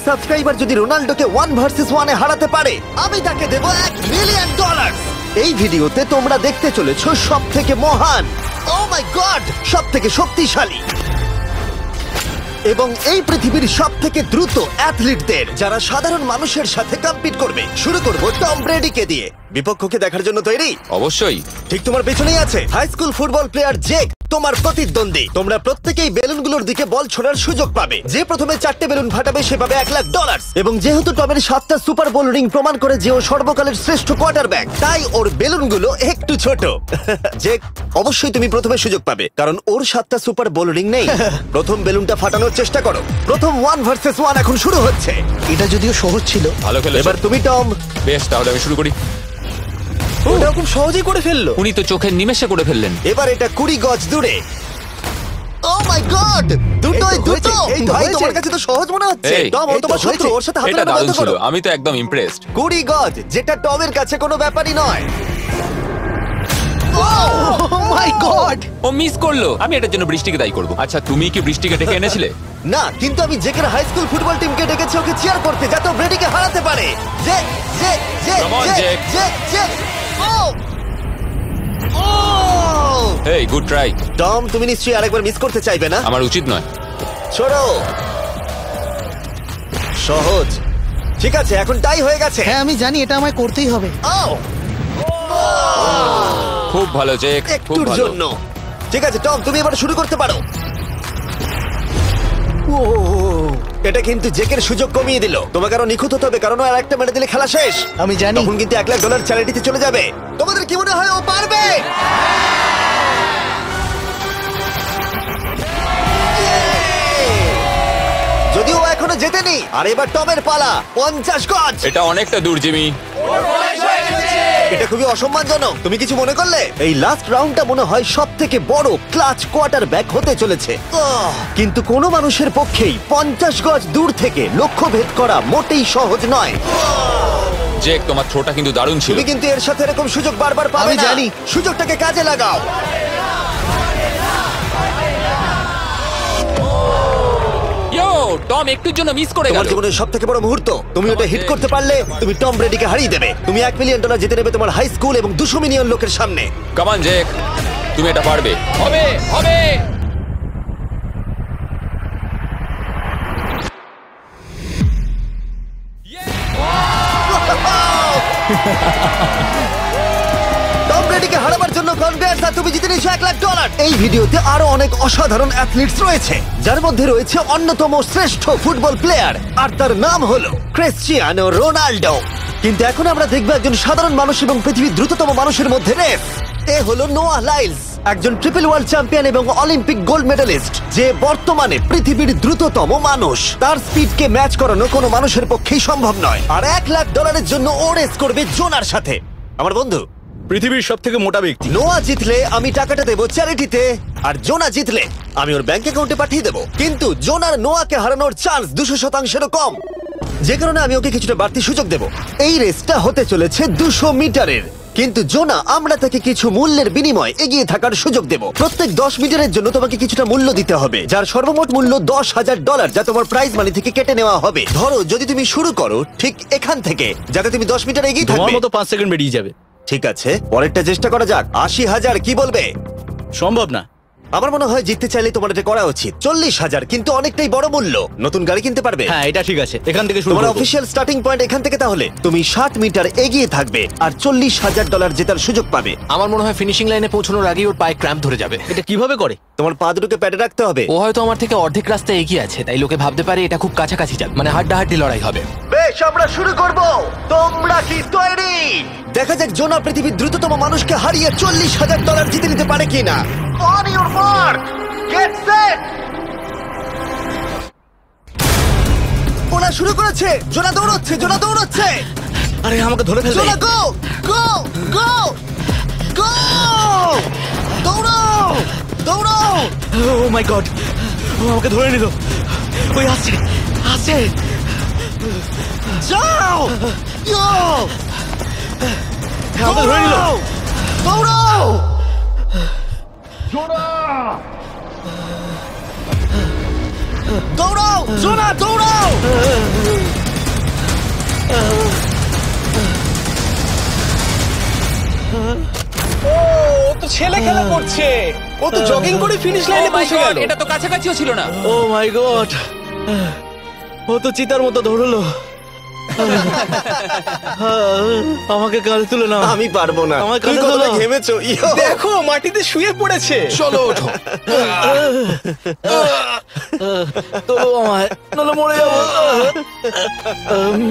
Subscriber যদি রোনাল্ডোকে 1 versus 1 এ হারাতে পারে, আমি তাকে দেব $1 মিলিয়ন। এই ভিডিওতে তোমরা দেখতে চলেছো সবথেকে মহান, ও মাই গড, সবথেকে শক্তিশালী এবং এই পৃথিবীর সবথেকে দ্রুত অ্যাথলিটদের, যারা সাধারণ মানুষের সাথে কম্পিট করবে। শুরু করব টম ব্রেডিকে দিয়ে। বিপক্ষকে দেখার জন্য তৈরি? অবশ্যই। ঠিক তোমার পেছনেই আছে high school football player Jake, তোমার প্রতিদ্বন্দ্বী। তোমরা প্রত্যেকেই বেলুনগুলোর দিকে বল ছোড়ার সুযোগ পাবে। যে প্রথমে 4টে বেলুন ফাটাবে সে পাবে $1 লাখ। এবং যেহেতু টমের 7টা সুপার বোল রিং প্রমাণ করে যে ও সর্বকালের শ্রেষ্ঠ কোয়ার্টারব্যাক, তাই ওর বেলুনগুলো একটু ছোট। জেক, অবশ্যই তুমি প্রথমে সুযোগ পাবে, কারণ ওর 7টা সুপার বোল রিং নেই। প্রথম বেলুনটা ফাটানোর চেষ্টা করো। প্রথম 1 ভার্সেস 1 এখন শুরু হচ্ছে। এটা যদিও সহজ ছিল। ভালো খেলেছো। এবার তুমি টম। বেশ, তাহলে আমি শুরু করি। ওটা খুব সহজেই করে ফেললো। উনি তো চোখের নিমেষে করে ফেললেন। এবার এটা 20 গজ দূরে। ও মাই গড, দুটোই দুটো। এই ভাই, তোমার কাছে তো সহজ মনে হচ্ছে। এই, টম, ও তোমার শত্রু, ওর সাথে হাত এটা মেলানো দারুণ বন্ধ ছিল। করো। আমি তো একদম ইমপ্রেসড। 20 গজ, যেটা টমের কাছে কোনো ব্যাপারই নয়। ও মাই গড, ও মিস করলো। আমি এটার জন্য বৃষ্টিকে দায়ী করব। আচ্ছা, তুমি কি বৃষ্টিকে ডেকে এনেছিলে? না, কিন্তু আমি জেকের হাই স্কুল ফুটবল টিমকে ডেকেছি ওকে চিয়ার করতে, যাতে ও ব্রেডিকে হারাতে পারে। জে জে জে Come on, জে Jake. জে জে। ও ও হেই, গুড ট্রাই। টম, তুমি নিশ্চয়ই আরেকবার মিস করতে চাইবে না? আমার উচিত নয়। ছোড়ো। সহজ। ঠিক আছে, এখন টাই হয়ে গেছে। হ্যাঁ আমি জানি এটা আমায় করতেই হবে। ও খুব ভালো জেক, খুব একটুর ভালো। জন্য। ঠিক আছে টম, তুমি এবার শুরু করতে পারো। ও, এটা কিন্তু জেকের সুযোগ কমিয়ে দিল। তোমাকে আরো নিখুঁত হতে হবে, কারণ আর একটা মেরে দিলে খেলা শেষ। আমি জানি। তখন কিন্তু $1 লাখ চ্যারিটিতে চলে যাবে। তোমাদের কি মনে হয় ও পারবে? যদিও ও এখনো জেতেনি। আর এবার টমের পালা। 50 গজ। এটা অনেকটা দূর, জিমি। এটা খুবই অসম্মানজনক। তুমি কিছু মনে করলে? এই লাস্ট রাউন্ডটা মনে হয় সবথেকে বড় ক্লাচ কোয়ার্টারব্যাক হতে চলেছে। কিন্তু কোনো মানুষের পক্ষেই 50 গজ দূর থেকে লক্ষ্য ভেদ করা মোটেই সহজ নয়। জেক, তোমার থ্রোটা কিন্তু দারুণ ছিল। তুমি কিন্তু এর সাথে এরকম সুযোগ বারবার পাবে আমি না। জানি। সুযোগটাকে কাজে লাগাও। ইয়ো, টম একটুর জন্য মিস করে তোমার গেল। জীবনের সবথেকে বড় মুহূর্ত। তুমি ওটা হিট করতে পারলে তুমি টম ব্রেডিকে হারিয়ে দেবে। তুমি $1 মিলিয়ন জিতে নেবে তোমার হাই স্কুল এবং 200 মিলিয়ন লোকের সামনে। কাম অন জেক, তুমি এটা পারবে। হবে হবে। টম ব্রেডিকে হারাবার জন্য কনগ্রেস, আর তুমি জিতে নিয়েছো $1 লাখ। এই ভিডিওতে আরো অনেক অসাধারণ অ্যাথলিটস রয়েছে, যার মধ্যে রয়েছে অন্যতম শ্রেষ্ঠ ফুটবল প্লেয়ার, আর তার নাম হলো ক্রিশ্চিয়ানো রোনাল্ডো। কিন্তু এখন আমরা দেখবো একজন সাধারণ মানুষ এবং পৃথিবীর দ্রুততম মানুষের মধ্যে রেস। এ হলো নোয়াহ লাইলস, একজন ট্রিপল ওয়ার্ল্ড চ্যাম্পিয়ন এবং অলিম্পিক গোল্ড মেডালিস্ট, যে বর্তমানে পৃথিবীর দ্রুততম মানুষ। তার স্পিডকে ম্যাচ করানো কোনো মানুষের পক্ষেই সম্ভব নয়। আর $1 লাখ জন্য ও রেস করবে জোনার সাথে, আমার বন্ধু। পৃথিবীর সবথেকে মোটা ব্যক্তি। নোয়া জিতলে আমি টাকাটা দেবো চ্যারিটিতে, আর জোনা জিতলে আমি ওর ব্যাংক অ্যাকাউন্টে পাঠিয়ে দেবো। কিন্তু জোনার নোয়াকে হারানোর চান্স 200%-এরও কম, যে কারণে আমি ওকে কিছুটা বাড়তি সুযোগ দেবো। এই রেসটা হতে চলেছে 200 মিটারের। কিন্তু জোনা, আমরা তাকে কিছু মূল্যের বিনিময়ে এগিয়ে থাকার সুযোগ দেব। প্রত্যেক 10 মিটারের জন্য তোমাকে কিছুটা মূল্য দিতে হবে, যার সর্বমোট মূল্য $10,000, যা তোমার প্রাইজ মানি থেকে কেটে নেওয়া হবে। ধরো যদি তুমি শুরু করো ঠিক এখান থেকে, যাতে তুমি 10 মিটার এগিয়ে তোমার থাকবে। মতো 5 সেকেন্ড বেরিয়ে যাবে। ঠিক আছে, পরেরটা চেষ্টা করা যাক। 80,000 কি বলবে? সম্ভব না। আমার মনে হয় জিততে চাইলে তোমার এটা করা উচিত। 40,000 কিন্তু অনেকটাই বড় মূল্য। নতুন গাড়ি কিনতে পারবে। হ্যাঁ, এটা ঠিক আছে। এখান থেকে শুরু তোমার করব। অফিশিয়াল স্টার্টিং পয়েন্ট এখান থেকে। তাহলে তুমি 60 মিটার এগিয়ে থাকবে আর $40,000 জেতার সুযোগ পাবে। আমার মনে হয় ফিনিশিং লাইনে পৌঁছানোর আগেই ওর পায়ে ক্র্যাম্প ধরে যাবে। এটা কিভাবে করে? তোমার পা দুটোকে প্যাডে রাখতে হবে। ও হয়তো আমার থেকে অর্ধেক রাস্তা এগিয়ে আছে, তাই লোকে ভাবতে পারে এটা খুব কাছাকাছি যাবে, মানে হাড্ডাহাড্ডি লড়াই হবে। বেশ, আমরা শুরু করব। তোমরা কি তৈরি? দেখা যাক জোনা পৃথিবীর দ্রুততম মানুষকে হারিয়ে $40,000 জিতে নিতে পারে কিনা। On your mark, get set. ওরা শুরু করেছে। জোনা দৌড়চ্ছে, জোনা দৌড়চ্ছে। আরে আমাকে ধরে ফেলবে। জোনা গো গো গো গো! দৌড়াও দৌড়াও! ও মাই গড, ও আমাকে ধরে নিল। ওই আসছে আসছে। যাও! ইয়ো! আমাকে ধরে নিল। দৌড়াও! দৌড়াও! জোনা দৌড়াও! ছেলে খেলা করছে। ও তো জগিং করে ফিনিশ লাইনে Oh my পৌঁছে God, গেল। এটা তো কাছাকাছিও ছিল না। ও মাই গড, ও তো চিতার মতো ধরলো। আমাকে কাঁধে তুলে নাও। আমি পারবো না। আমার তুমি কাঁধে কতটা তোলো। ঘেমেছো। ইয়ো। দেখো মাটিতে শুয়ে পড়েছে। চলো ওঠো। তোলো আমায়, নলে মরে যাবো।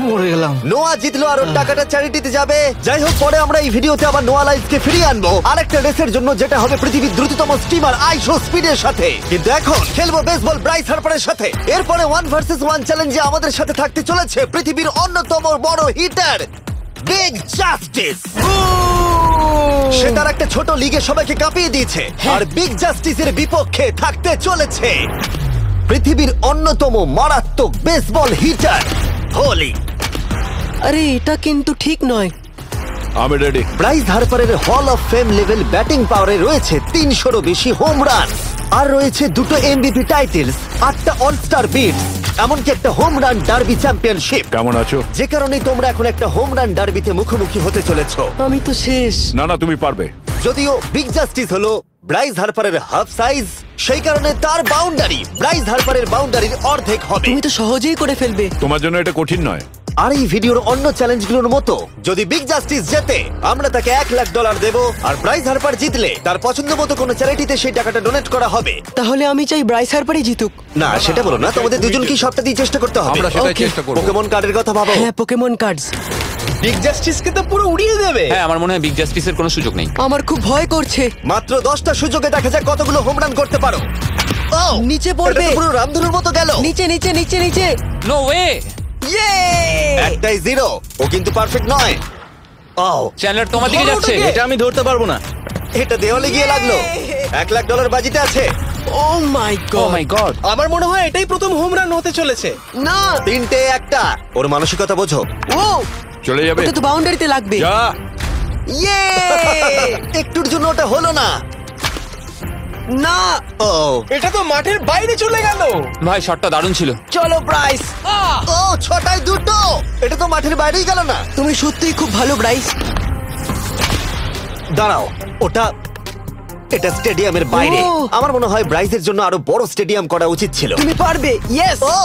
মরে গেলাম। নোয়া জিতলো আর ওর টাকাটা চ্যারিটিতে যাবে। যাই হোক, পরে আমরা এই ভিডিওতে আবার নোয়া লাইফকে ফিরিয়ে আনবো আরেকটা রেসের জন্য, যেটা হবে পৃথিবীর দ্রুততম স্টিমার আইশো স্পিডের সাথে। কিন্তু এখন খেলবো বেসবল ব্রাইস হার্পারের সাথে। এরপরে 1 ভার্সেস 1 চ্যালেঞ্জে আমাদের সাথে থাকতে চলেছে পৃথিবীর অন্যতম বড় হিটার বিগ জাস্টিস। সে তার একটা ছোট লিগে সবাইকে কাঁপিয়ে দিয়েছে, আর বিগ জাস্টিসের বিপক্ষে থাকতে চলেছে পৃথিবীর অন্যতম মারাত্মক বেসবল হিটার হোলি। আরে এটা কিন্তু ঠিক নয়। আমি ready. Bryce হার্পারের hall of fame level batting পাওয়ারে রয়েছে 300-রও বেশি হোম রান, আর রয়েছে 2টো এমভিপি টাইটেলস, 8টা অলস্টার বিটস, এমনকি একটা হোম রান ডার্বি চ্যাম্পিয়নশিপ। কেমন আছো? যে কারণে তোমরা এখন একটা হোম রান ডার্বিতে মুখোমুখি হতে চলেছো। আমি তো শেষ। না না, তুমি পারবে। যদিও বিগ জাস্টিস হলো ব্রাইস হার্পারের হাফ সাইজ, সেই কারণে তার বাউন্ডারি ব্রাইস হার্পারের বাউন্ডারির অর্ধেক হবে। তুমি তো সহজেই করে ফেলবে। তোমার জন্য এটা কঠিন নয়। আর এই ভিডিওর অন্য চ্যালেঞ্জগুলোর মতো যদি বিগ জাস্টিস জেতে, আমরা তাকে $1,00,000 দেব, আর ব্রাইস হার্পার জিতলে তার পছন্দ মতো কোনো চ্যারিটিতে সেই টাকাটা ডোনেট করা হবে। তাহলে আমি চাই ব্রাইস হার্পারই জিতুক। না, সেটা বলো না, তোমাদের দুজনকেই সবটা দিয়ে চেষ্টা করতে হবে। আমরা সেটাই Okay. চেষ্টা করব। পোকেমন কার্ডের কথা ভাবো। হ্যাঁ, পোকেমন কার্ডস। বিগ জাস্টিসকে তো পুরো উড়িয়ে দেবে। হ্যাঁ, আমার মনে হয় বিগ জাস্টিসের কোনো সুযোগ নেই। আমার খুব ভয় করছে। মাত্র 10টা সুযোগে দেখা যাক কতগুলো হোম রান করতে পারো। ও, নিচে পড়বে। এটা তো পুরো রামধনুর মতো গেল। নিচে নিচে নিচে নিচে। No way. ইয়ে! একটাই 0। ও কিন্তু পারফেক্ট নয়। ও, চ্যানেলার তোমার দিকে যাচ্ছে। এটা আমি ধরতে পারবো না। এটা দেওয়ালে গিয়ে লাগলো। $1,00,000 বাজিতে আছে। ও মাই ও গড। মাই গড। আমার মনে হয় এটাই প্রথম হোম রান হতে চলেছে। না। 3টে একটা। ওর মানসিকতা বোঝো। ও, চলে যাবে। ওটা তো বাউন্ডারিতে লাগবে। যা। ইয়ে! একটুর জন্য ওটা হলো না। না। ও, এটা তো মাঠের বাইরে চলে গেল। ভাই, শটটা দারুণ ছিল। চলো ব্রাইস। ও, 6টায় 2টো। এটা তো মাঠের বাইরেই গেল না। তুমি সত্যিই খুব ভালো ব্রাইস। দাঁড়াও, এটা স্টেডিয়ামের বাইরে। ও। আমার মনে হয় ব্রাইসের জন্য আরো বড় স্টেডিয়াম করা উচিত ছিল। তুমি পারবে। ইয়েস। ও,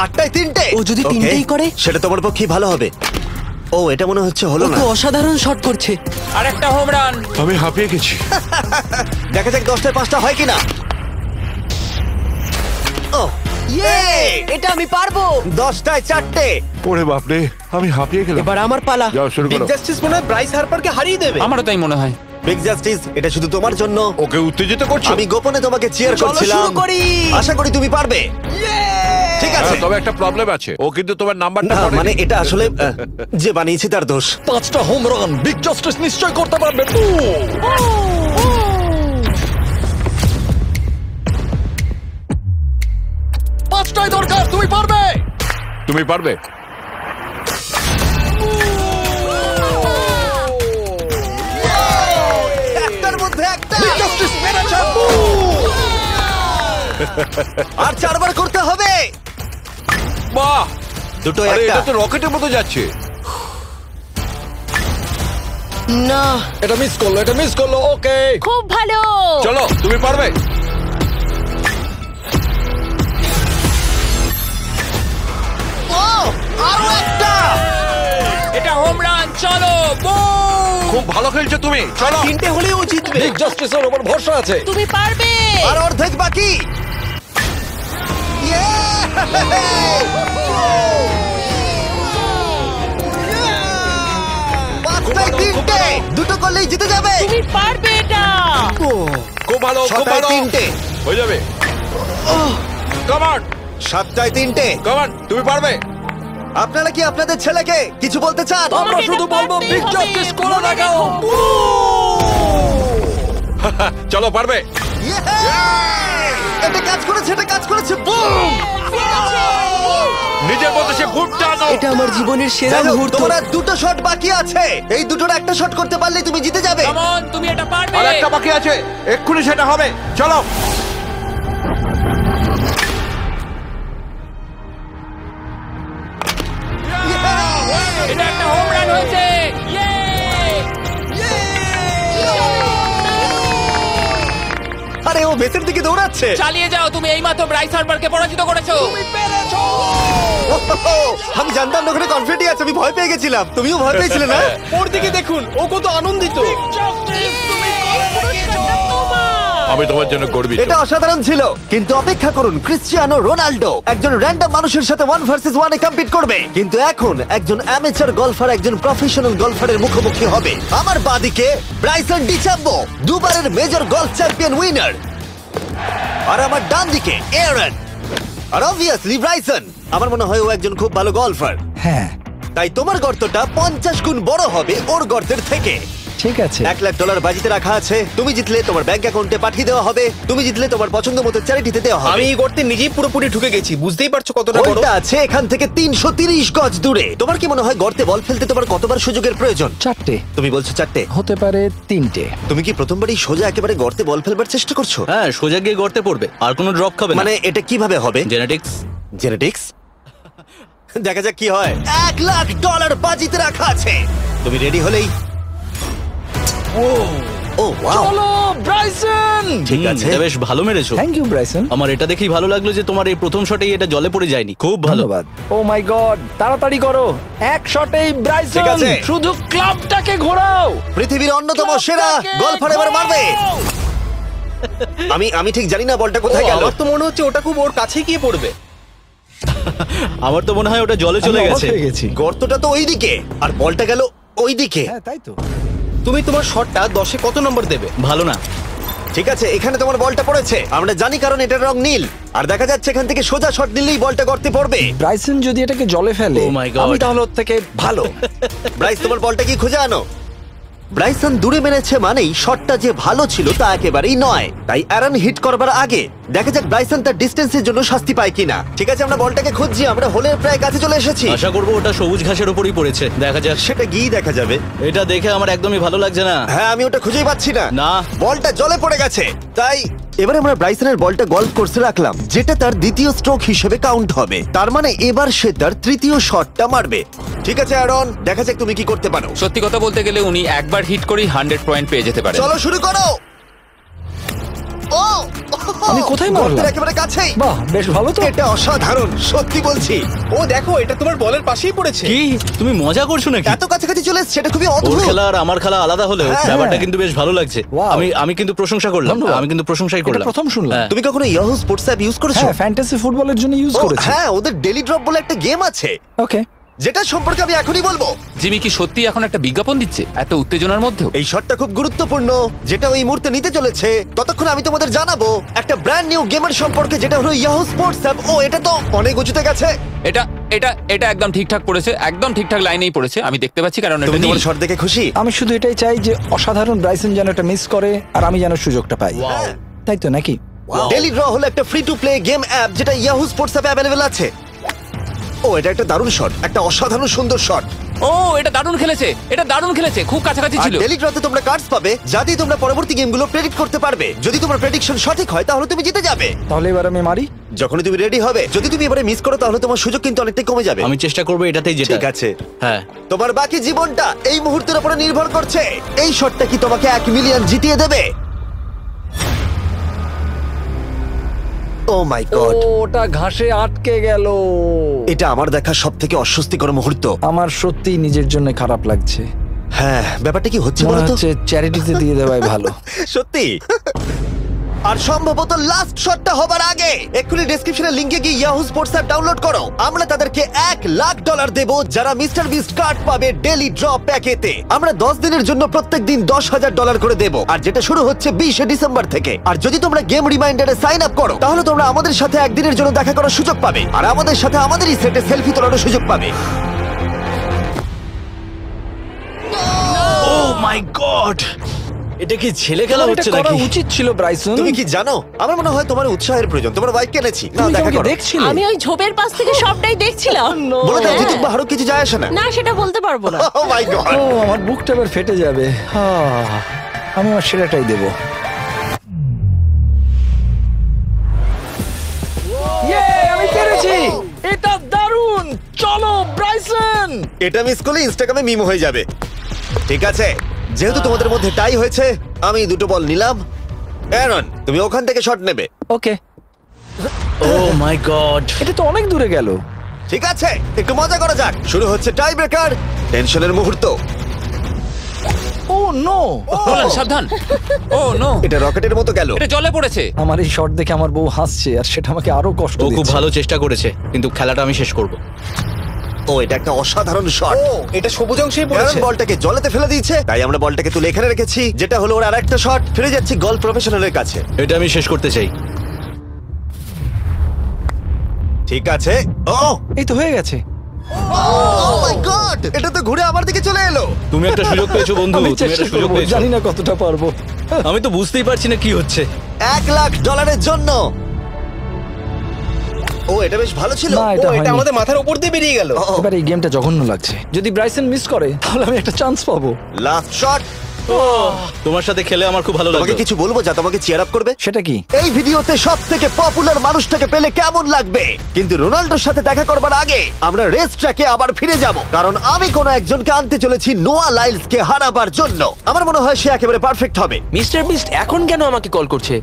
8টায় 3টে। ও যদি Okay, তিনটেই করে? সেটা তোমার পক্ষেই ভালো হবে। ও, এটা মনে হচ্ছে ও হলো না। তো অসাধারণ শট করছে। আর একটা হোম রান। আমি হাঁপিয়ে গেছি। দেখা যাক 10টায় 5টা হয় কিনা। ও, ইয়ে! এটা আমি পারবো। 10টায় 4টে। ওরে বাপরে, আমি হাঁপিয়ে গেলাম। এবার আমার পালা। যাও শুরু বিগ করো। জাস্টিস মনে হয় ব্রাইস হার্পারকে হারিয়ে দেবে। আমারও তাই মনে হয়। বিগ জাস্টিস, এটা শুধু তোমার জন্য। ওকে উত্তেজিত করছো? আমি গোপনে তোমাকে চিয়ার চলো করছিলাম। শুরু করি। আশা করি তুমি পারবে। ঠিক আছে। হ্যাঁ, তবে একটা প্রবলেম আছে। ও কিন্তু তোমার নাম্বারটা না, পড়েনি। মানে এটা আসলে যে বানিয়েছে তার দোষ। 5টা হোম রান বিগ জাস্টিস নিশ্চয় করতে পারবে। পাঁচটাই দরকার, তুমি পারবে। তুমি পারবে। একটার মধ্যে একটা। জাস্টিস মেরেছে। আর 4বার করতে হবে। বাহ! দুটো আরে একটা। এটা তো রকেটের মতো যাচ্ছে। না। এটা মিস করলো, এটা মিস করলো। ওকে, খুব ভালো। চলো, তুমি পারবে। ও, আরো একটা। এটা হোম রান। চলো, বুম! খুব ভালো খেলছো তুমি। চলো। 3টে হলেও ও জিতবে। বিগ জাস্টিসের উপর ভরসা আছে। তুমি পারবে। আর অর্ধেক বাকি। পাঁচটায় 3টে। দুটো করলেই জিতে যাবে। তুমি পারবে এটা। খুব ভালো, খুব 6টায় ভালো। 3টে। হয়ে যাবে। কাম অন, 7টায় 3টে। কাম অন, তুমি পারবে। আপনারা কি আপনাদের ছেলেকে কিছু বলতে চান? আমরা তোমাকে শুধু এটা বলবো পারতেই বিগ হবে। জাস্টিস করে মনে দেখাও। রেখো। চলো, পারবে। এটা কাজ করেছে, এটা কাজ করেছে। বুম! নিজের মতো সে বুট টানো। এটা আমার জীবনের সেরা যাই হোক, মুহূর্ত। তোমার আর 2টো শট বাকি আছে। এই দুটোর একটা শট করতে পারলে তুমি জিতে যাবে। কাম অন, তুমি এটা পারবে। আর একটা বাকি আছে, এক্ষুনি সেটা হবে। চলো। এটা একটা হোম রান হয়েছে। ইয়ে! বেসের দিকে দৌড়াচ্ছে। চালিয়ে যাও, তুমি এইমাত্র ব্রাইস হার্বারকে পরাজিত করেছো। আমি জানতাম না ওখানে কনফিডেন্ট আছে, আমি ভয় পেয়ে গেছিলাম। তুমিও ভয় পেয়েছিলে না? ওর দিকে দেখুন, ও কত আনন্দিত। আমি তোমার জন্য গর্বিত। এটা অসাধারণ ছিল, কিন্তু অপেক্ষা করুন, ক্রিশ্চিয়ানো রোনাল্ডো একজন র্যান্ডম মানুষের সাথে 1 ভার্সেস 1 এ কম্পিট করবে, কিন্তু এখন একজন অ্যামেচার গলফার একজন প্রফেশনাল গলফারের মুখোমুখি হবে। আমার বাদিকে ব্রাইসন ডিচাম্বো, দুবারের মেজর গলফ চ্যাম্পিয়ন উইনার, আর আমার ডান দিকে এরন। আর অবভিয়াসলি ব্রাইসন, আমার মনে হয় ও একজন খুব ভালো গলফার। হ্যাঁ তাই তোমার গর্তটা 50 গুণ বড় হবে ওর গর্তের থেকে। ঠিক আছে। $1,00,000 বাজিতে রাখা আছে। তুমি জিতলে তোমার ব্যাংক অ্যাকাউন্টে পাঠিয়ে দেওয়া হবে, তুমি জিতলে তোমার পছন্দ মতো চ্যারিটিতে দেওয়া হবে। আমি এই গর্তে নিজেই পুরোপুরি ঢুকে গেছি, বুঝতেই পারছো কতটা বড়। ওটা আছে এখান থেকে 330 গজ দূরে। তোমার কি মনে হয় গর্তে বল ফেলতে তোমার কতবার সুযোগের প্রয়োজন? 4টে তুমি বলছো 4টে, হতে পারে 3টে। তুমি কি প্রথমবারই সোজা একেবারে গর্তে বল ফেলবার চেষ্টা করছো? হ্যাঁ, সোজা গিয়ে গর্তে পড়বে, আর কোনো ড্রপ খাবে না। মানে এটা কিভাবে হবে? জেনেটিক্স। জেনেটিক্স? দেখা যাক কি হয়। $1,00,000 বাজিতে রাখা আছে। তুমি রেডি হলেই। ও ওয়াও, চলো ব্রাইসন। ঠিক আছে। এটা বেশ ভালো মেরেছো। Thank you Bryson. আমার এটা দেখেই ভালো লাগলো যে তোমার এই প্রথম শটেই এটা জলে পড়ে যায়নি। খুব ভালো। ধন্যবাদ। ও মাই গড, তাড়াতাড়ি করো, এক শটেই ঠিক ব্রাইসন। আছে। শুধু ক্লাবটাকে ঘোরাও। পৃথিবীর অন্যতম সেরা গলফার এবার মারবে। আমি ঠিক জানি না বলটা কোথায় গেল। আমার তো মনে হচ্ছে ওটা খুব ওর কাছে গিয়ে পড়বে। আমার তো মনে হয় ওটা জলে চলে আমি অবাক গেছে। হয়ে গেছি। গর্তটা তো ওইদিকে আর বলটা গেল ওইদিকে। হ্যাঁ তাই তো। তুমি তোমার শটটা 10-এ কত নম্বর দেবে? ভালো না। ঠিক আছে, এখানে তোমার বলটা পড়েছে, আমরা জানি কারণ এটার রং নীল। আর দেখা যাচ্ছে এখান থেকে সোজা শট নিলেই বলটা গর্তে পড়বে। ব্রাইসন যদি এটাকে জলে ফেলে, Oh my God. আমি তাহলে ওর থেকে ভালো। ব্রাইস, তোমার বলটা কি খুঁজে আনো। ব্রাইসন দূরে মেরেছে মানেই শটটা যে ভালো ছিল তা একেবারেই নয়। তাই অ্যারন হিট করবার আগে দেখা যাক ব্রাইসন তার ডিস্টেন্সের জন্য শাস্তি পায় কিনা। ঠিক আছে, আমরা বলটাকে খুঁজছি, আমরা হোলের প্রায় কাছে চলে এসেছি। আশা করবো ওটা সবুজ ঘাসের উপরই পড়েছে। দেখা যাক। সেটা গিয়ে দেখা যাবে। এটা দেখে আমার একদমই ভালো লাগছে না। হ্যাঁ, আমি ওটা খুঁজেই পাচ্ছি না। না। বলটা জলে পড়ে গেছে। তাই এবার আমরা ব্রাইসনের বলটা গলফ কোর্সে রাখলাম, যেটা তার দ্বিতীয় স্ট্রোক হিসেবে কাউন্ট হবে। তার মানে এবার সে তার তৃতীয় শটটা মারবে। ঠিক আছে অ্যারন, দেখা যাক তুমি কি করতে পারো। সত্যি কথা বলতে গেলে উনি একবার হিট করেই 100 পয়েন্ট পেয়ে যেতে পারেন। চলো শুরু করো। ও, আমি কোথায় মারলাম? গর্তের একেবারে কাছেই। বাহ, বেশ ভালো তো। এটা অসাধারণ, সত্যি বলছি। ও দেখো, এটা তোমার বলের পাশেই পড়েছে। কি তুমি মজা করছো নাকি? এত কাছাকাছি চলে এসেছে, সেটা খুবই ওর অদ্ভুত। খেলা আর আমার খেলা আলাদা হলেও হ্যাঁ। ব্যাপারটা কিন্তু বেশ ভালো লাগছে। Wow. আমি কিন্তু প্রশংসা করলাম। ধন্যবাদ। আমি কিন্তু প্রশংসাই এটা করলাম। প্রথম শুনলাম। হ্যাঁ। তুমি কখনো ইয়াহু স্পোর্টস অ্যাপ ইউজ করেছো? হ্যাঁ, ফ্যান্টাসি ফুটবলের জন্য ইউজ ও, করেছি। হ্যাঁ, ওদের ডেলি ড্রপ বলে একটা গেম আছে, ওকে। যেটা সম্পর্কে আমি এখনই বলবো। জিমি কি সত্যি এখন একটা বিজ্ঞাপন দিচ্ছে এত উত্তেজনার মধ্যেও? এই শটটা খুব গুরুত্বপূর্ণ, যেটা ওই মুহূর্তে নিতে চলেছে। ততক্ষণ আমি তোমাদের জানাবো একটা ব্র্যান্ড নিউ গেমের সম্পর্কে, যেটা হলো ইয়াহু স্পোর্টস অ্যাপ। ও, এটা তো অনেক উঁচুতে গেছে। এটা এটা এটা একদম ঠিকঠাক পড়েছে, একদম ঠিকঠাক লাইনেই পড়েছে। আমি দেখতে পাচ্ছি কারণ তুমি এটা তোমার নীল। শট দেখে খুশি? আমি শুধু এটাই চাই যে অসাধারণ ব্রাইসন যেন এটা মিস করে আর আমি যেন সুযোগটা পাই। তাই তো নাকি? ডেলি ড্র হলো একটা free to play game app, যেটা ইয়াহু স্পোর্টস অ্যাপে অ্যাভেলেবল আছে। ও, এটা একটা দারুণ শট, একটা অসাধারণ সুন্দর শট। ও, এটা দারুণ খেলেছে, এটা দারুণ খেলেছে, খুব কাছাকাছি আর ছিল। ডেলি ড্রতে তোমরা কার্ডস পাবে, যাতে তোমরা পরবর্তী গেমগুলো প্রেডিক্ট করতে পারবে। যদি তোমার প্রেডিকশন সঠিক হয় তাহলে তুমি জিতে যাবে। তাহলে এবার আমি মারি। যখনই তুমি রেডি হবে, যদি তুমি এবারে মিস করো তাহলে তোমার সুযোগ কিন্তু অনেকটাই কমে যাবে। আমি চেষ্টা করবো এটাতেই যেটা। ঠিক আছে, হ্যাঁ। তোমার বাকি জীবনটা এই মুহূর্তের উপরে নির্ভর করছে। এই শটটা কি তোমাকে 1 মিলিয়ন জিতিয়ে দেবে? ও মাই গড, ওটা ঘাসে আটকে গেল। এটা আমার দেখা সবথেকে অস্বস্তিকর মুহূর্ত। আমার সত্যি নিজের জন্য খারাপ লাগছে। হ্যাঁ, ব্যাপারটা কি হচ্ছে মনে বলো তো? হচ্ছে চ্যারিটিতে দিয়ে দেওয়াই ভালো। সত্যি। আর সম্ভবত লাস্ট শটটা হবার আগে এক্ষুনি ডেসক্রিপশনের লিংকে গিয়ে ইয়াহু স্পোর্টস অ্যাপ ডাউনলোড করো। আমরা তাদেরকে $1,00,000 দেব যারা মিস্টার বিস্ট কার্ড পাবে ডেলি ড্র প্যাকেতে। আমরা 10 দিনের জন্য প্রত্যেক দিন $10,000 করে দেব, আর যেটা শুরু হচ্ছে 20শে ডিসেম্বর থেকে। আর যদি তোমরা গেম রিমাইন্ডারে সাইন আপ করো তাহলে তোমরা আমাদের সাথে একদিনের জন্য দেখা করার সুযোগ পাবে, আর আমাদের সাথে আমাদেরই সেটে সেলফি তোলারও সুযোগ পাবে। ও মাই গড, এটা কি ছেলে খেলা তোমার হচ্ছে এটা করা নাকি? উচিত ছিল ব্রাইসন। তুমি কি জানো, আমার মনে হয় তোমার উৎসাহের প্রয়োজন। তোমার বাইক কিনেছি, না তুমি দেখা কাউকে করো। দেখছিলে? আমি ওই ঝোপের পাশ থেকে সবটাই দেখছিলাম। বলে দাও হ্যাঁ। জিতুক বা হারুক, কিছু যায় আসে না। না, সেটা বলতে পারবো না। ও মাই গড, ও, আমার বুকটা এবার ফেটে যাবে। আমি আমার সেরাটাই দেব। আমি পেরেছি। এটা দারুণ। চলো ব্রাইসন। এটা মিস করলে ইনস্টাগ্রামে মিম হয়ে যাবে। ঠিক আছে, যেহেতু তোমাদের মধ্যে টাই হয়েছে, আমি 2টো বল নিলাম অ্যারন, তুমি ওখান থেকে শট নেবে। ওকে, ও মাই গড। এটা তো অনেক দূরে গেল। ঠিক আছে, একটু মজা করা যাক। শুরু হচ্ছে টাই ব্রেকার, টেনশনের মুহূর্ত। ও নো, নোলান সাবধান। ও নো, এটা রকেটের মতো গেল। এটা জলে পড়েছে। আমার এই শট দেখে আমার বউ হাসছে আর সেটা আমাকে আরো কষ্ট ও খুব দিচ্ছে। ভালো চেষ্টা করেছে, কিন্তু খেলাটা আমি শেষ করব। ও, এটা একটা অসাধারণ শট। ও এটা সবুজ অংশেই অ্যারন পড়েছে। বলটাকে জলেতে ফেলে দিয়েছে, তাই আমরা বলটাকে তুলে এখানে রেখেছি, যেটা হলো ওর আরেকটা শট। ফিরে যাচ্ছি গলফ প্রফেশনালের কাছে। এটা আমি শেষ করতে চাই। ঠিক আছে। ও এই তো হয়ে গেছে। মাই গড, এটা তো ঘুরে আমার দিকে চলে এলো। তুমি একটা সুযোগ পেয়েছো বন্ধু, আমি তুমি চেষ্টা একটা সুযোগ করবো, পেয়েছো। জানি না কতটা পারবো। আমি তো বুঝতেই পারছি না কি হচ্ছে। $1,00,000 জন্য। ও, এটা বেশ ভালো ছিল। না, ও এটা এটা হয়নি। আমাদের মাথার উপর দিয়ে বেরিয়ে গেল। এবার এই গেমটা জঘন্য লাগছে। যদি ব্রাইসন মিস করে তাহলে আমি একটা চান্স পাবো। Last shot. তোমার সাথে খেলে আমার খুব ভালো তোমাকে লাগলো। কিছু বলবো যা তোমাকে চিয়ার আপ করবে? সেটা কি? এই ভিডিওতে সবথেকে পপুলার মানুষটাকে পেলে কেমন লাগবে? কিন্তু রোনাল্ডোর সাথে দেখা করবার আগে আমরা রেস ট্র্যাকে আবার ফিরে যাব, কারণ আমি কোনো একজনকে আনতে চলেছি নোয়া লাইলসকে হারাবার জন্য। আমার মনে হয় সে একেবারে পারফেক্ট হবে। মিস্টার বিস্ট এখন কেন আমাকে কল করছে?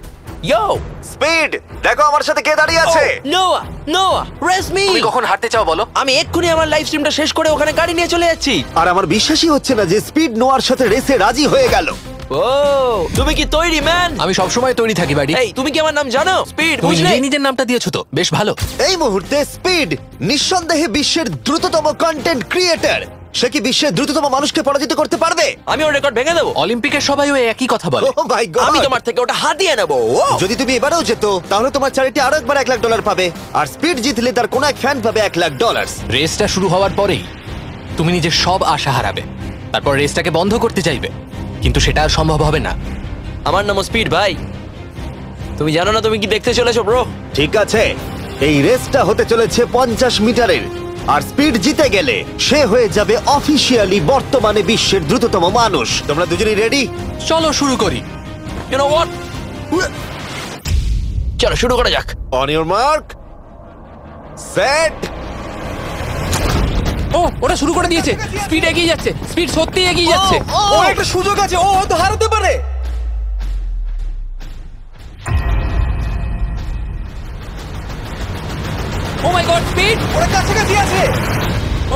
ইয়ো স্পিড, দেখো আমার সাথে কে দাঁড়িয়ে আছে। নোয়া, নোয়া রেস মি। তুমি কখন হাঁটতে চাও বলো? আমি এক্ষুনি আমার লাইভ স্ট্রিমটা শেষ করে ওখানে গাড়ি নিয়ে চলে যাচ্ছি। আর আমার বিশ্বাসই হচ্ছে না যে স্পিড নোয়ার সাথে রেসে রাজি হয়ে গেল। ও তুমি কি তৈরি ম্যান? আমি সব সময় তৈরি থাকি বাড়ি। এই তুমি কি আমার নাম জানো? স্পিড, তুমি বুঝলে? নিজেই নিজের নামটা দিয়েছো তো, বেশ ভালো। এই মুহূর্তে স্পিড নিঃসন্দেহে বিশ্বের দ্রুততম কন্টেন্ট ক্রিয়েটর। সে কি বিশ্বের দ্রুততম মানুষকে পরাজিত করতে পারবে? আমি ওর রেকর্ড ভেঙে দেবো। অলিম্পিকের সবাই ওই একই কথা বলে। Oh my God! আমি তোমার থেকে ওটা হাতিয়ে নেবো। যদি তুমি এবারেও যেত তাহলে তোমার চ্যারিটি আরো একবার $1,00,000 পাবে, আর স্পিড জিতলে তার কোনো এক ফ্যান পাবে $1,00,000। রেসটা শুরু হওয়ার পরেই তুমি নিজের সব আশা হারাবে, তারপর রেসটাকে বন্ধ করতে চাইবে, কিন্তু সেটা আর সম্ভব হবে না। আমার নাম স্পিড ভাই। তুমি জানো না তুমি কি দেখতে চলেছো ব্রো? ঠিক আছে, এই রেসটা হতে চলেছে 50 মিটারের, আর স্পিড জিতে গেলে সে হয়ে যাবে অফিসিয়ালি বর্তমানে বিশ্বের দ্রুততম মানুষ। তোমরা দুজনেই রেডি? চলো শুরু করি। You know what? চলো শুরু করা যাক। On your mark, set. ও, ওটা শুরু করে দিয়েছে। স্পিড এগিয়ে যাচ্ছে, স্পিড সত্যি এগিয়ে যাচ্ছে। ও একটা সুযোগ আছে, ও হয়তো হারাতে পারে। ও মাই গড, স্পিড! ওরা কাছাকাছি আছে।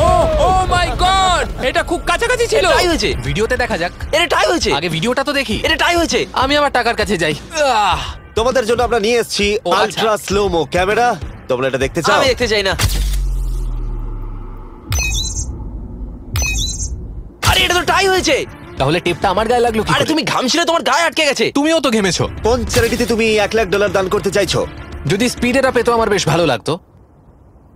ও ও মাই গড, এটা খুব কাছাকাছি ছিল। টাই হয়েছে। ভিডিওতে দেখা যাক। এটা টাই হয়েছে। আগে ভিডিওটা তো দেখি। এটা টাই হয়েছে। আমি আমার টাকার কাছে যাই। তোমাদের জন্য আমরা নিয়ে এসেছি ও, আচ্ছা। Ultra slomo camera. তোমরা এটা দেখতে চাও? আমি দেখতে চাই না। আরে এটা তো টাই হয়েছে। তাহলে টেপটা আমার গায়ে লাগলো কি আরে করে? তুমি ঘামছিলে, তোমার গায়ে আটকে গেছে। তুমিও তো ঘেমেছো। কোন চ্যারিটিতে তুমি $1,00,000 দান করতে চাইছো? যদি স্পিড এটা পেতো আমার বেশ ভালো লাগতো,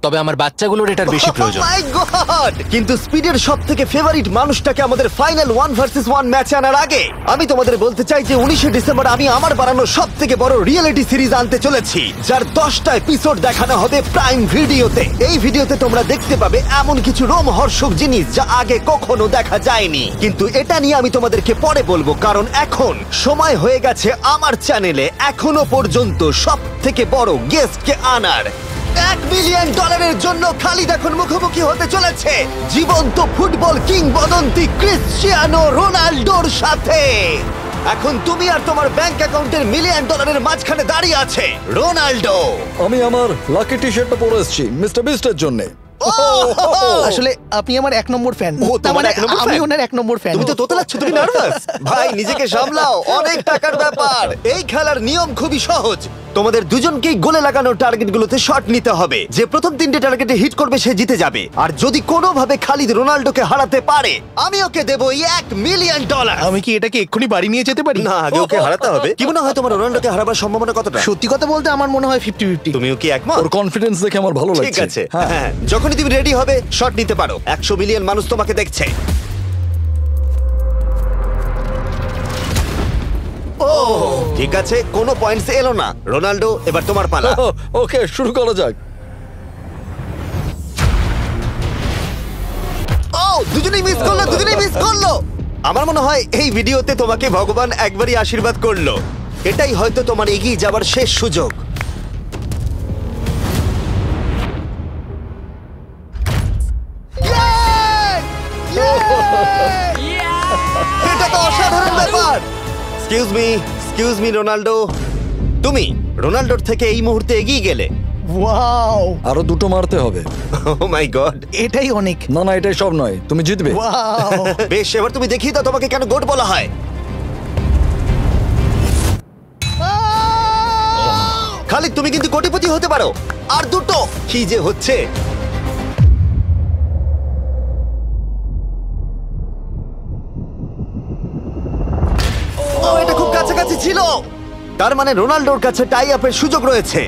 তবে আমার বাচ্চাগুলোর এটার বেশি প্রয়োজন। Oh my God! কিন্তু স্পিডের সবথেকে ফেভারিট মানুষটাকে আমাদের ফাইনাল 1 ভার্সেস 1 ম্যাচে আনার আগে আমি তোমাদের বলতে চাই যে 19শে ডিসেম্বর আমি আমার বানানো সবথেকে বড় রিয়েলিটি সিরিজ আনতে চলেছি, যার 10টা এপিসোড দেখানো হবে প্রাইম ভিডিওতে। এই ভিডিওতে তোমরা দেখতে পাবে এমন কিছু রোমহর্ষক জিনিস যা আগে কখনো দেখা যায়নি, কিন্তু এটা নিয়ে আমি তোমাদেরকে পরে বলবো, কারণ এখন সময় হয়ে গেছে আমার চ্যানেলে এখনো পর্যন্ত সবথেকে বড় গেস্টকে আনার। $1 মিলিয়ন জন্য খালিদ এখন মুখোমুখি হতে চলেছে জীবন্ত ফুটবল কিংবদন্তি ক্রিশ্চিয়ানো রোনাল্ডোর সাথে। এখন তুমি আর তোমার ব্যাংক অ্যাকাউন্টের $1 মিলিয়ন মাঝখানে দাঁড়িয়ে আছে রোনাল্ডো। আমি আমার লাকি টি শার্টটা পরে এসেছি মিস্টার বিস্টের জন্য। আসলে আপনি আমার 1 নম্বর ফ্যান। ও, তোমার এক নম্বর আমি fan? ওনার 1 নম্বর ফ্যান। তুমি তো তোতলাচ্ছ, তুমি নার্ভাস। ভাই নিজেকে সামলাও, অনেক টাকার ব্যাপার। এই খেলার নিয়ম খুবই সহজ। তোমাদের দুজনকেই গোলে লাগানো টার্গেটগুলোতে শট নিতে হবে। যে প্রথম 3টে টার্গেটে হিট করবে সে জিতে যাবে, আর যদি কোনোভাবে খালিদ রোনাল্ডোকে হারাতে পারে আমি ওকে দেবো $1 মিলিয়ন। আমি কি এটাকে এক্ষুনি বাড়ি নিয়ে যেতে পারি? না, আগে ওকে হারাতে হবে। কি মনে হয় তোমার রোনাল্ডোকে হারাবার সম্ভাবনা কতটা? সত্যি কথা বলতে আমার মনে হয় 50-50। তুমিও কি একমত? ওর কনফিডেন্স দেখে আমার ভালো লাগছে। ঠিক আছে, হ্যাঁ, যখনই তুমি রেডি হবে শট নিতে পারো। 100 মিলিয়ন মানুষ তোমাকে দেখছে। ও ঠিক আছে, কোনো পয়েন্টস এলো না। রোনাল্ডো, এবার তোমার পালা। ওকে, শুরু করা যাক। ও, দুজনেই মিস করলো, দুজনেই মিস করলো। আমার মনে হয় এই ভিডিওতে তোমাকে ভগবান একবারই আশীর্বাদ করলো। এটাই হয়তো তোমার এগিয়ে যাবার শেষ সুযোগ। এটা তো অসাধারণ ব্যাপার। Excuse me excuse me Ronaldo, তুমি রোনাল্ডোর থেকে এই মুহূর্তে এগিয়ে গেলে। ওয়াও, আরো দুটো মারতে হবে। ও মাই গড। এটাই অনেক। না না, এটাই সব নয়, তুমি জিতবে। ওয়াও, বেশ, এবার তুমি দেখিয়ে দাও তোমাকে কেন গোট বলা হয়। খালিদ, তুমি কিন্তু কোটিপতি হতে পারো। আর দুটো। কি যে হচ্ছে। ও, এটা খুব কাছাকাছি ছিল। তার মানে রোনাল্ডোর কাছে টাই আপের সুযোগ রয়েছে।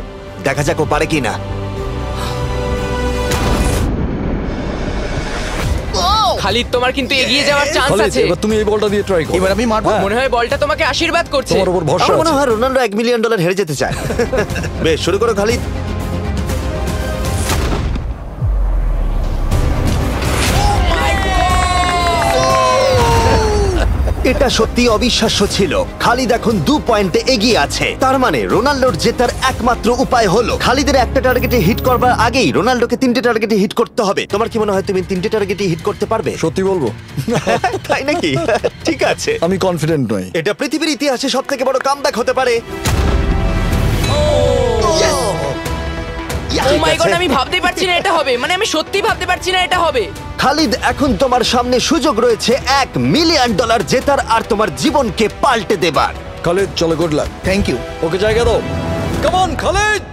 দেখা যাক ও পারে কিনা। খালিদ, তোমার কিন্তু এগিয়ে যাওয়ার চান্স খালিদ, আছে। এবার তুমি এই বলটা দিয়ে ট্রাই করো। এবার আমি মারবো। হ্যাঁ, মনে হয় বলটা তোমাকে আশীর্বাদ করছে। তোমার উপর ভরসা আমার মনে আছে। হয় রোনাল্ডো $1 মিলিয়ন হেরে যেতে চায়। বেশ, শুরু করো খালিদ। এটা সত্যি অবিশ্বাস্য ছিল। খালিদ এখন 2 পয়েন্টে এগিয়ে আছে। তার মানে রোনাল্ডোর জেতার একমাত্র উপায় হলো খালিদের একটা টার্গেটে হিট করবার আগেই রোনাল্ডোকে 3টে টার্গেটে হিট করতে হবে। তোমার কি মনে হয় তুমি 3টে টার্গেটে হিট করতে পারবে? সত্যি বলবো, তাই নাকি? ঠিক আছে। আমি কনফিডেন্ট নই। এটা পৃথিবীর ইতিহাসে সবথেকে বড় কামব্যাক হতে পারে। ও মাই গড, আমি ভাবতেই পারছি না এটা হবে। মানে আমি সত্যি ভাবতে পারছি না এটা হবে। খালিদ, এখন তোমার সামনে সুযোগ রয়েছে $1 মিলিয়ন জেতার আর তোমার জীবনকে পাল্টে দেবার। খালিদ, চলো, গুড লাক। Thank you. ওকে জায়গা দাও। Come on Khalid.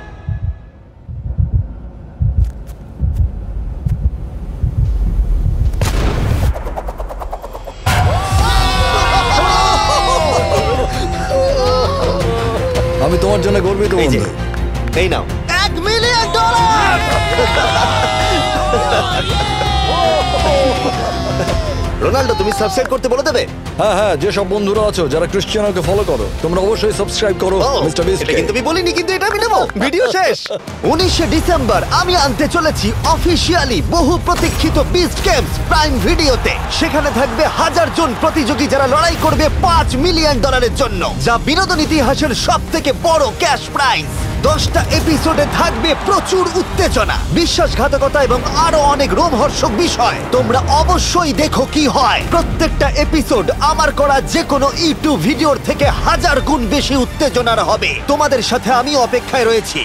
আমি তোমার জন্য গর্বিত এই যে, বন্ধু। এই নাও $1 মিলিয়ন। রোনাল্ডো, তুমি সাবস্ক্রাইব করতে বলে দেবে? হ্যাঁ হ্যাঁ, যে সব বন্ধুরা আছো যারা ক্রিশ্চিয়ানোকে ফলো করো, তোমরা অবশ্যই সাবস্ক্রাইব করো ও, মিস্টার বিস্ট। এটা কিন্তু আমি বলিনি, কিন্তু এটা আমি নেবো। ভিডিও শেষ। 19শে ডিসেম্বর আমি আনতে চলেছি অফিসিয়ালি বহু প্রতীক্ষিত বিস্ট গেমস প্রাইম ভিডিওতে। সেখানে থাকবে 1000 জন প্রতিযোগী যারা লড়াই করবে $5 মিলিয়ন জন্য, যা বিনোদন ইতিহাসের সবথেকে বড় ক্যাশ প্রাইজ। 10টা এপিসোডে থাকবে প্রচুর উত্তেজনা, বিশ্বাসঘাতকতা এবং আরো অনেক রোমহর্ষক বিষয়। তোমরা অবশ্যই দেখো কি হয়। প্রত্যেকটা এপিসোড আমার করা যে কোনো ইউটিউব ভিডিওর থেকে 1000 গুণ বেশি উত্তেজনার হবে। তোমাদের সাথে আমি অপেক্ষায় রয়েছি।